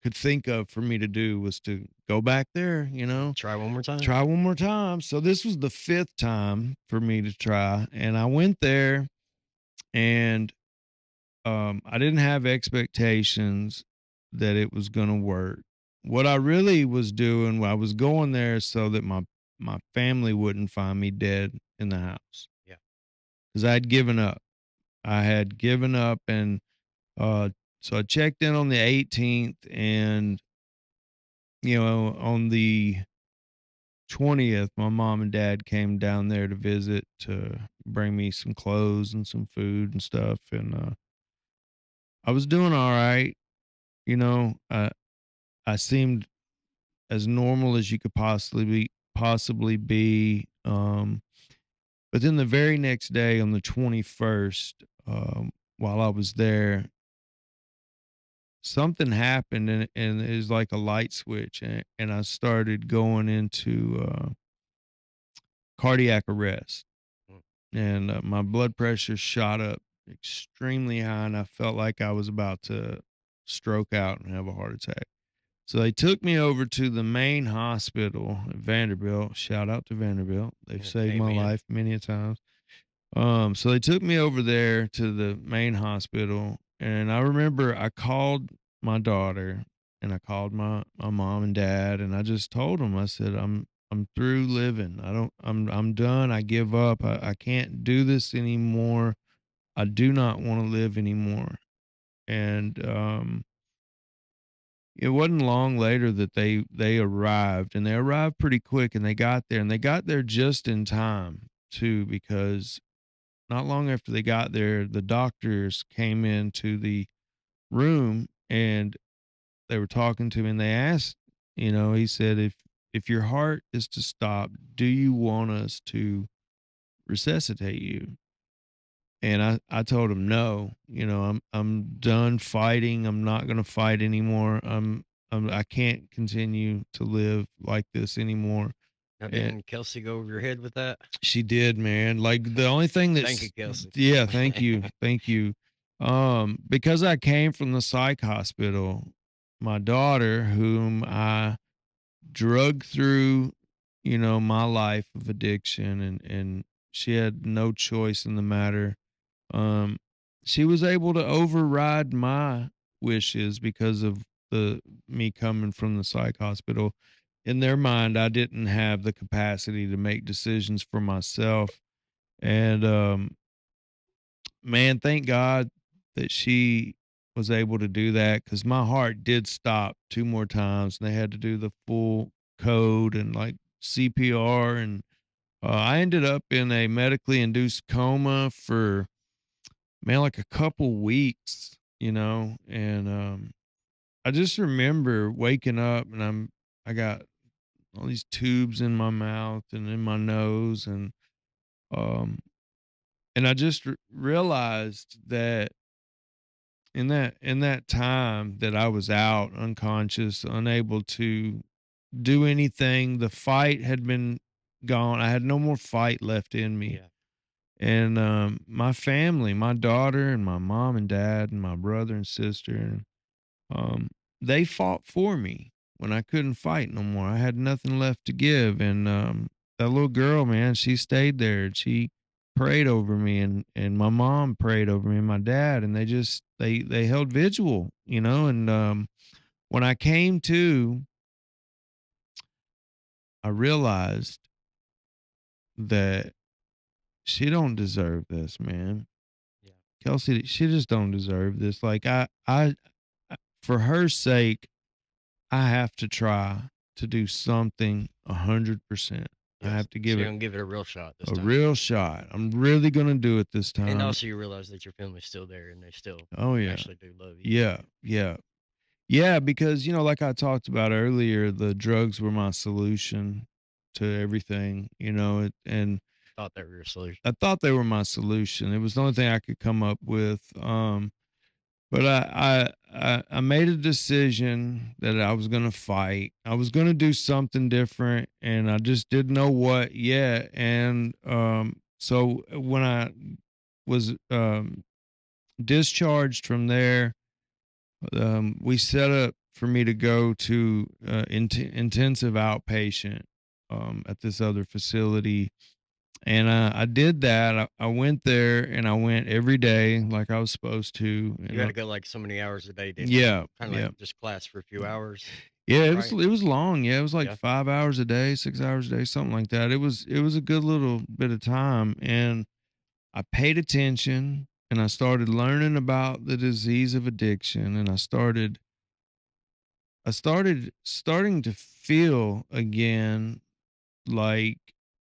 could think of for me to do was to go back there, Try one more time. try one more time. So this was the 5th time for me to try, and I went there and, I didn't have expectations that it was gonna work. What I really was doing, I was going there so that my family wouldn't find me dead in the house Yeah. because 'cause I'd given up. I had given up and, uh, so I checked in on the 18th and, on the 20th, my mom and dad came down there to visit to bring me some clothes and some food and stuff, and, I was doing alright, I seemed as normal as you could possibly be, but then the very next day on the 21st, while I was there, something happened and it was like a light switch and I started going into cardiac arrest Mm. and my blood pressure shot up extremely high and I felt like I was about to stroke out and have a heart attack. So they took me over to the main hospital at Vanderbilt. Shout out to Vanderbilt. They've Yeah. saved my Amen. life many a times. So they took me over there to the main hospital, and I remember I called my daughter and I called my mom and dad, and I just told them, I said, I'm through living. I'm done. I give up. I can't do this anymore. I do not want to live anymore. And it wasn't long later that they arrived, and they arrived pretty quick, and they got there just in time too, because not long after they got there, the doctors came into the room and they were talking to me and they asked, he said, if your heart is to stop, do you want us to resuscitate you? And I told him no, I'm done fighting. I'm not gonna fight anymore. I can't continue to live like this anymore. Now, And didn't Kelsey go over your head with that? she did, man. Like, the only thing Thank you, that's Kelsey. yeah, thank you, thank you. Because I came from the psych hospital, my daughter, whom I drug through, my life of addiction and she had no choice in the matter. Um, she was able to override my wishes because of the me coming from the psych hospital. In their mind, I didn't have the capacity to make decisions for myself. And man, thank God that she was able to do that because my heart did stop 2 more times and they had to do the full code and like CPR. And I ended up in a medically induced coma for, man, like a couple weeks, and I just remember waking up and I got all these tubes in my mouth and in my nose um and I just realized that in that time that I was out unconscious, unable to do anything, the fight had been gone. I had no more fight left in me. Yeah. And my family, my daughter and my mom and dad and my brother and sister, and they fought for me when I couldn't fight no more. I had nothing left to give. And that little girl, man, she stayed there. She prayed over me, and my mom prayed over me, and my dad, and they held vigil, and when I came to, I realized that she don't deserve this, man. Yeah. Kelsey, she just don't deserve this. Like for her sake, I have to try to do something 100%. I Yes. have to give So you're it gonna give it a real shot this a time. real shot. I'm really gonna do it this And time. also you realize that your family's still there and they still Oh yeah, actually do love you. yeah, yeah, yeah. Because like I talked about earlier, the drugs were my solution to everything. And Thought they were your solution. I thought they were my solution. It was the only thing I could come up with. But I made a decision that I was gonna fight. I was gonna do something different, and I just didn't know what yet. And so when I was discharged from there, we set up for me to go to intensive outpatient at this other facility, and I did that. I went there, and I went every day like I was supposed to. You And had to go like so many hours a day, didn't you? yeah, Kind of like yeah, just class for a few hours, yeah. It was right? long. Yeah, it was like Yeah. 5 hours a day, 6 hours a day, something like that. It was a good little bit of time, and I paid attention, and I started learning about the disease of addiction, and I starting to feel again like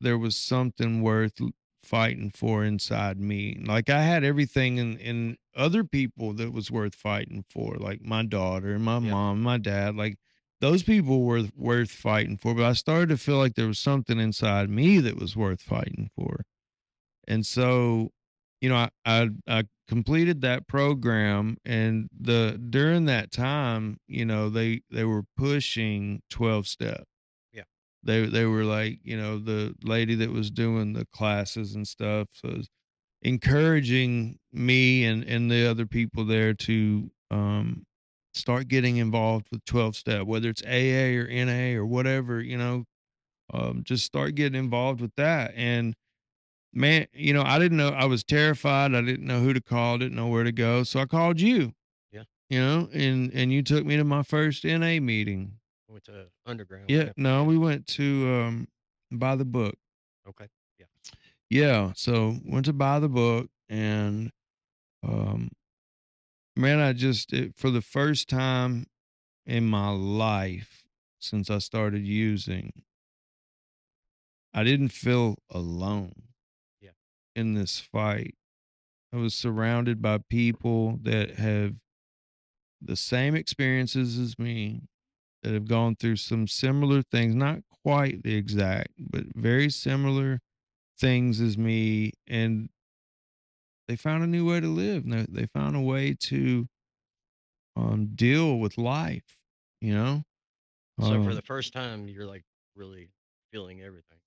there was something worth fighting for inside me. Like I had everything in other people that was worth fighting for, like my daughter and my Yeah. mom, my dad, like those people were worth fighting for. But I started to feel like there was something inside me that was worth fighting for. And so, I completed that program, and during that time, they were pushing 12 step. Yeah. They were like, the lady that was doing the classes and stuff, so was encouraging me and the other people there to start getting involved with 12 step, whether it's AA or NA or whatever, just start getting involved with that. And man, I didn't know. I was terrified. I didn't know who to call, didn't know where to go. So I called you, Yeah. and you took me to my first NA meeting. Went to underground, Yeah, right? no, Yeah. we went to buy the book. Okay. Yeah. Yeah, so went to buy the book, and um man, for the first time in my life since I started using, I didn't feel alone Yeah. in this fight. I was surrounded by people that have the same experiences as me, that have gone through some similar things, not quite the exact, but very similar things as me. And they found a new way to live. And they found a way to deal with life, you know? So for Um, the first time, you're like really feeling everything.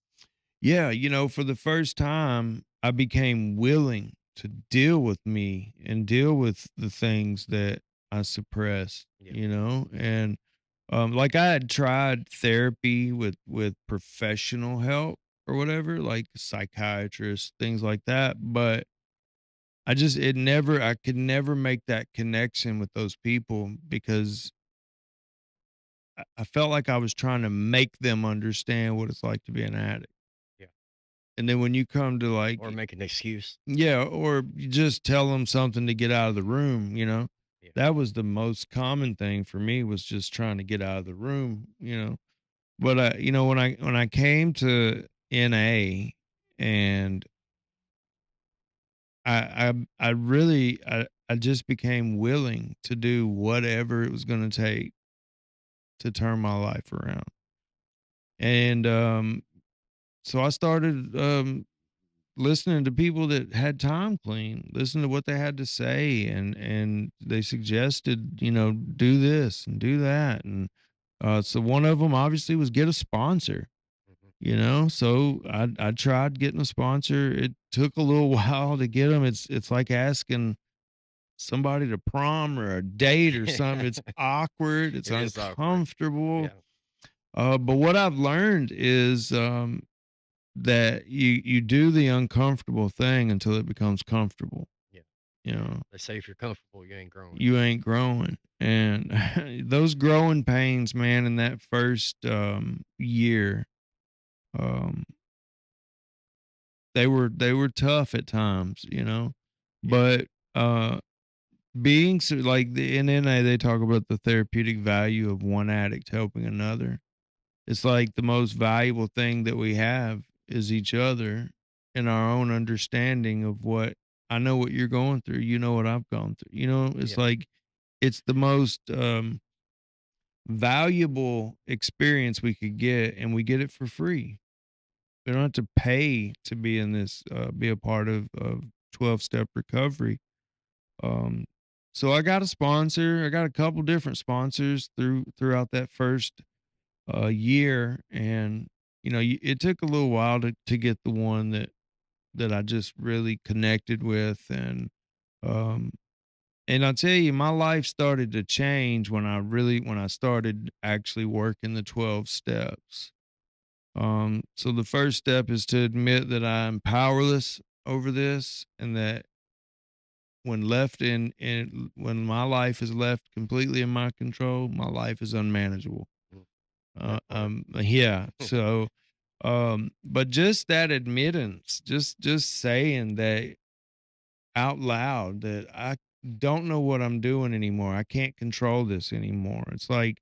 yeah, for the first time, I became willing to deal with me and deal with the things that I suppressed, Yeah. and like I had tried therapy with professional help or whatever, like psychiatrists, things like that, but I could never make that connection with those people because I felt like I was trying to make them understand what it's like to be an addict. Yeah. And then when you come to Or like, make an excuse. yeah, or you just tell them something to get out of the room, Yeah. that was the most common thing for me, was just trying to get out of the room. But when I came to NA, and I really I just became willing to do whatever it was going to take to turn my life around. And so I started listening to people that had time clean, listen to what they had to say, and they suggested, do this and do that. And so one of them obviously was get a sponsor. Hmm. So I tried getting a sponsor. It took a little while to get them. It's like asking somebody to prom or a date or something. It's awkward. It's It is awkward. uncomfortable. Yeah. But what I've learned is that you do the uncomfortable thing until it becomes comfortable, Yeah. you Yeah. know? They say if you're comfortable, you ain't growing. You ain't growing, and those growing pains, man, in that first, year, um, they were tough at times, you know? Yeah. But, being so like, in NA, they talk about the therapeutic value of one addict helping another. It's like the most valuable thing that we have is each other and our own understanding of what I know what you're going through. You know what I've gone through. You know, it's Yeah. like it's the most valuable experience we could get, and we get it for free. We don't have to pay to be in this, be a part of 12-step recovery. Um, so I got a sponsor. I got a couple different sponsors throughout that first year, and it took a little while to get the one that I just really connected with, um and I'll tell you, my life started to change when I started actually working the 12 steps. So the first step is to admit that I'm powerless over this, and that when my life is left completely in my control, my life is unmanageable. Mm. That part. Yeah. So, but just that admittance, just saying that out loud, that I don't know what I'm doing anymore. I can't control this anymore. It's like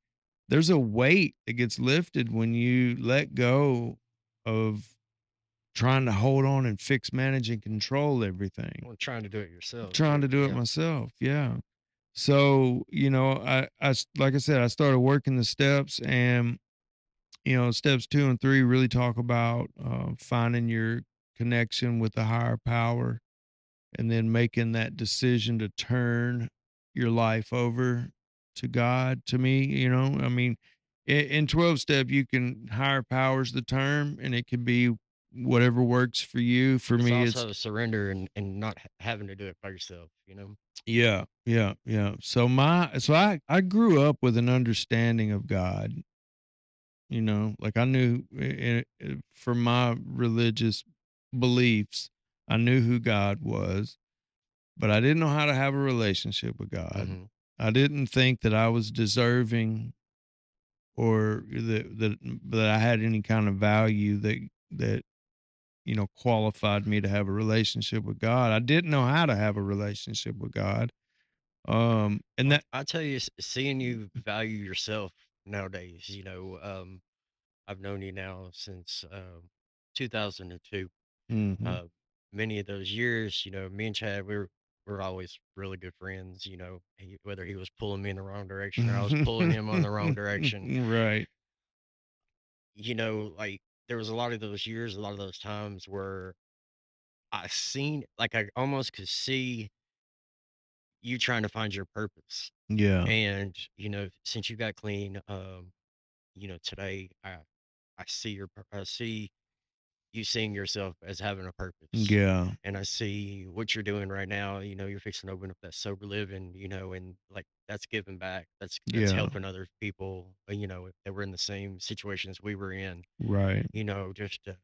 there's a weight that gets lifted when you let go of trying to hold on and fix, manage, and control everything. Well, trying to do it yourself Trying to too. do it Yeah. myself. Yeah. So, like I said, I started working the steps, and steps 2 and 3 really talk about finding your connection with the higher power, and then making that decision to turn your life over to God. To me, I mean, in 12 step, you can higher powers the term, and it could be whatever works for you. For But it's me, it's also surrender and not having to do it by yourself, you know? yeah, yeah, yeah. So I grew up with an understanding of God. Like I knew from my religious beliefs, I knew who God was, but I didn't know how to have a relationship with God. Mhm. I didn't think that I was deserving, or that I had any kind of value that qualified me to have a relationship with God. I didn't know how to have a relationship with God. And that I tell you, seeing you value yourself nowadays, I've known you now since 2002. mhm. Uh, Many of those years, me and Chad, we were always really good friends. Whether he was pulling me in the wrong direction or I was pulling him on the wrong direction. Right. Like there was a lot of those years, a lot of those times where I almost could see you trying to find your purpose. Yeah. And since you got clean, today I see you seeing yourself as having a purpose. Yeah. And I see what you're doing right now. You're fixing to open up that sober living, and like that's giving back. That's Yeah. helping other people, that were in the same situations we were in, Right. just to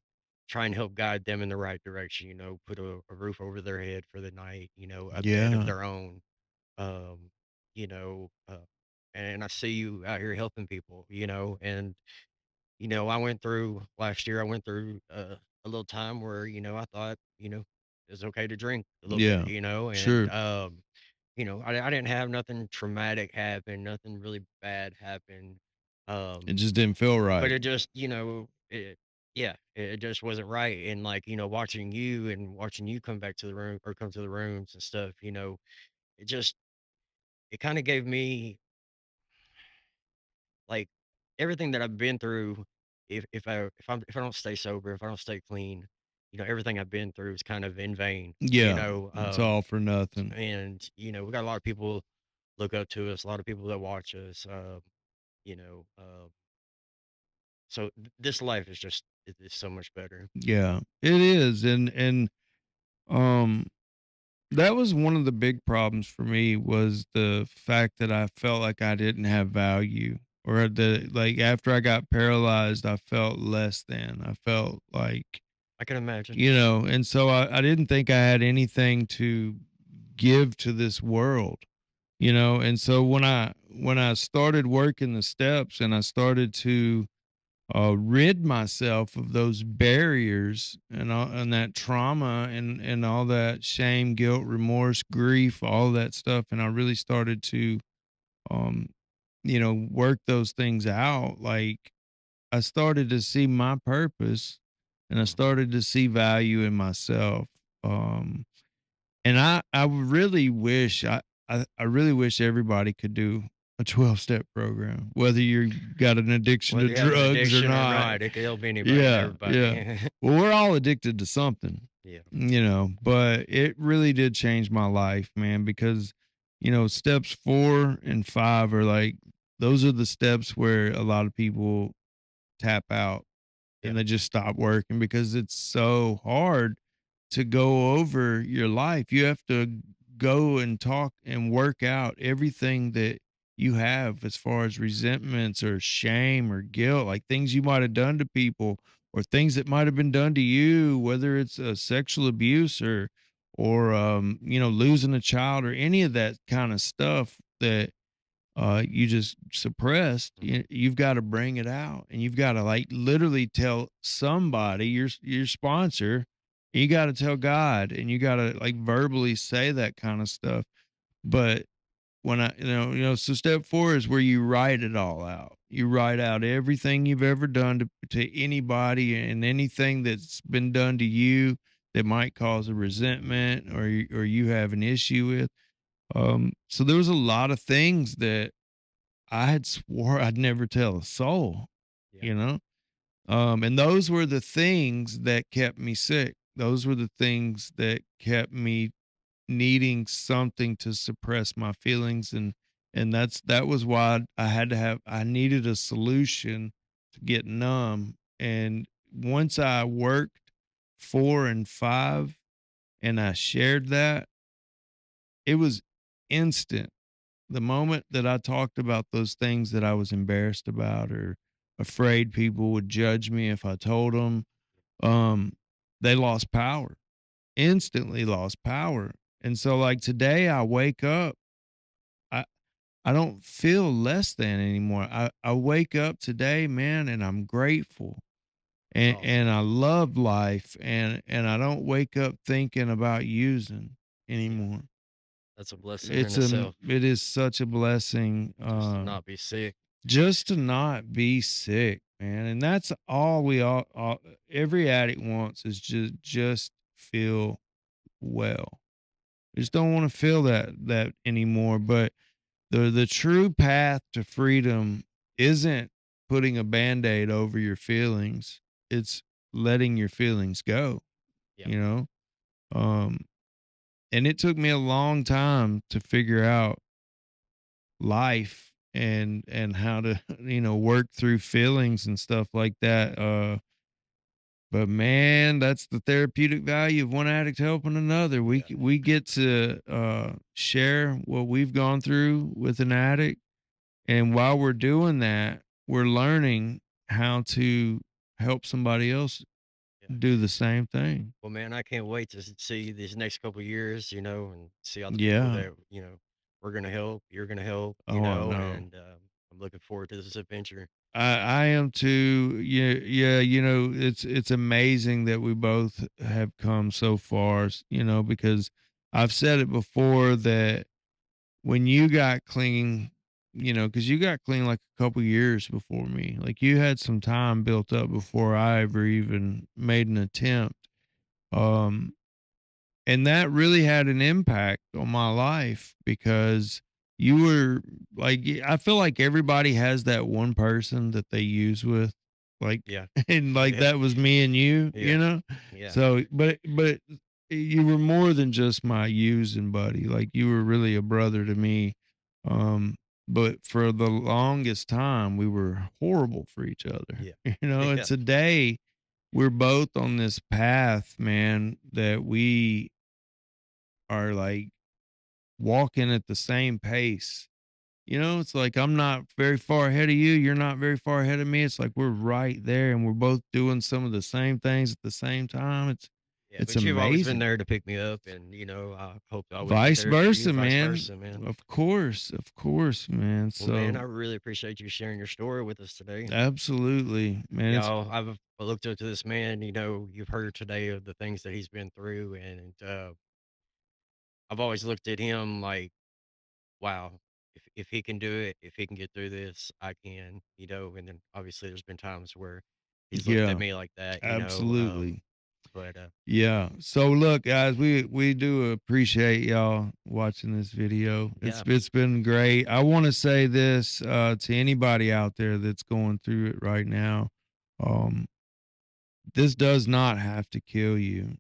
try and help guide them in the right direction, put a roof over their head for the night, a bed of Yeah. their own. Um, you know, uh, and I see you out here helping people, and I went through last year. I went through a little time where I thought it's okay to drink a little bit, Yeah. and Sure. I didn't have nothing traumatic happen, nothing really bad happen, It um, just didn't feel but right. it just yeah, it just wasn't right, and like watching you come back to the room or come to the rooms and stuff, it just it kind of gave me like, everything that I've been through, if I don't stay sober, if I don't stay clean, everything I've been through is kind of in vain, Yeah. It's all for nothing. and, we got a lot of people look up to us, a lot of people that watch us, you know, so this life is just is so much better. Yeah. It is. And um that was one of the big problems for me, was the fact that I felt like I didn't have value, or like after I got paralyzed, I felt less than. I felt like I can imagine. And so I didn't think I had anything to give to this world, and so when I started working the steps and I started to rid myself of those barriers and that trauma and all that shame, guilt, remorse, grief, all that stuff, and I really started to um work those things out. Like, I started to see my purpose and I Mhm. started to see value in myself. Um and I really wish I really wish everybody could do a 12-step program, whether you got an addiction to Whether you have an drugs or addiction or not. not, it could help anybody and Yeah, yeah. everybody. Well, we're all addicted to something, Yeah. but it really did change my life, man, because steps 4 and 5 are like those are the steps where a lot of people tap out Yeah. and they just stop working because it's so hard to go over your life. You have to go and talk and work out everything that you have as far as resentments or shame or guilt, like things you might have done to people or things that might have been done to you, whether it's sexual abuse or losing a child or any of that kind of stuff that you just suppressed. Mhm. You've got to bring it out, and you've got to like literally tell somebody, your sponsor. You got to tell God, and you got to like verbally say that kind of stuff. But when so step 4 is where you write it all out. You write out everything you've ever done to anybody and anything that's been done to you that might cause a resentment or you have an issue with. So there was a lot of things that I had swore I'd never tell a soul, Yeah. you know? And those were the things that kept me sick. Those were the things that kept me needing something to suppress my feelings and that was why I needed a solution to get numb. And once I worked 4 and 5 and I shared that, it was instant. The moment that I talked about those things that I was embarrassed about or afraid people would judge me if I told them, um, they lost power, instantly lost power. And so, like today, I wake up, I I don't feel less than anymore. I wake up today, man, and I'm grateful That's and awesome. I love life and I don't wake up thinking about using Yeah. anymore. That's a blessing in itself It is such a blessing. just to not be sick. Just to not be sick, man, and that's all every addict wants is just feel well. We just don't wanna feel that anymore, but the true path to freedom isn't putting a Band-Aid over your feelings, it's letting your feelings go, Yeah. you know? Um, and it took me a long time to figure out life and how to work through feelings and stuff like that. But man, that's the therapeutic value of one addict helping another. Yeah. We get to share what we've gone through with an addict, and while we're doing that, we're learning how to help somebody else Yeah. do the same thing. Well, man, I can't wait to see these next couple years, and see all the people Yeah. that, we're going to help, you're going to help, Oh, I know. and I'm looking forward to this adventure. I am too. Yeah, yeah. It's amazing that we both have come so far. Because I've said it before that when you got clean, because you got clean like a couple years before me. Like you had some time built up before I ever even made an attempt. Um, and that really had an impact on my life because you were like I feel like everybody has that one person that they use with, like, Yeah. and like Yeah. that was me and you, Yeah. Yeah. so but you were more than just my using buddy. Like you were really a brother to me. um but for the longest time we were horrible for each other. Yeah. And Yeah. today we're both on this path, man, that we are like walking at the same pace. It's like I'm not very far ahead of you, you're not very far ahead of me. It's like we're right there and we're both doing some of the same things at the same time. Yeah, It's but you've always been amazing. there to pick me up, and I hope I would be Vice there for you, versa, vice man. versa, man. Of course, man. Well, man, I So really appreciate you sharing your story with us today. absolutely, man. It's Y'all, I've looked up to this man. You've heard today of the things that he's been through, and I've always looked at him like, wow, if he can do it, if he can get through this, I can. And then obviously there's been times where he's looked at yeah, me like that. absolutely. But Yeah. So look, guys, we do appreciate y'all watching this video. It's yeah, it's been great. I want to say this to anybody out there that's going through it right now. Um, this does not have to kill you.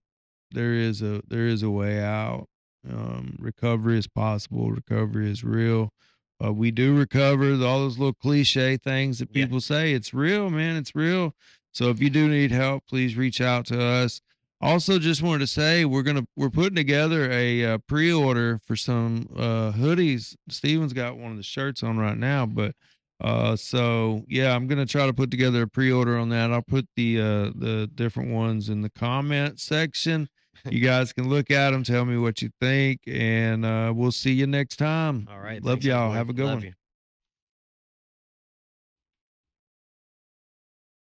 There is a way out. Recovery is possible. Recovery is real. We do recover. All those little cliche things that yeah, people say, it's real, man. It's real. So if you do need help, please reach out to us. Also, just wanted to say we're putting together a pre-order for some hoodies. Steven's got one of the shirts on right now, but so yeah, I'm gonna try to put together a pre-order on that. I'll put the different ones in the comment section. You guys can look at them, tell me what you think, and we'll see you next time. all right. Love Thanks, y'all. everyone. Have a good Love one. you.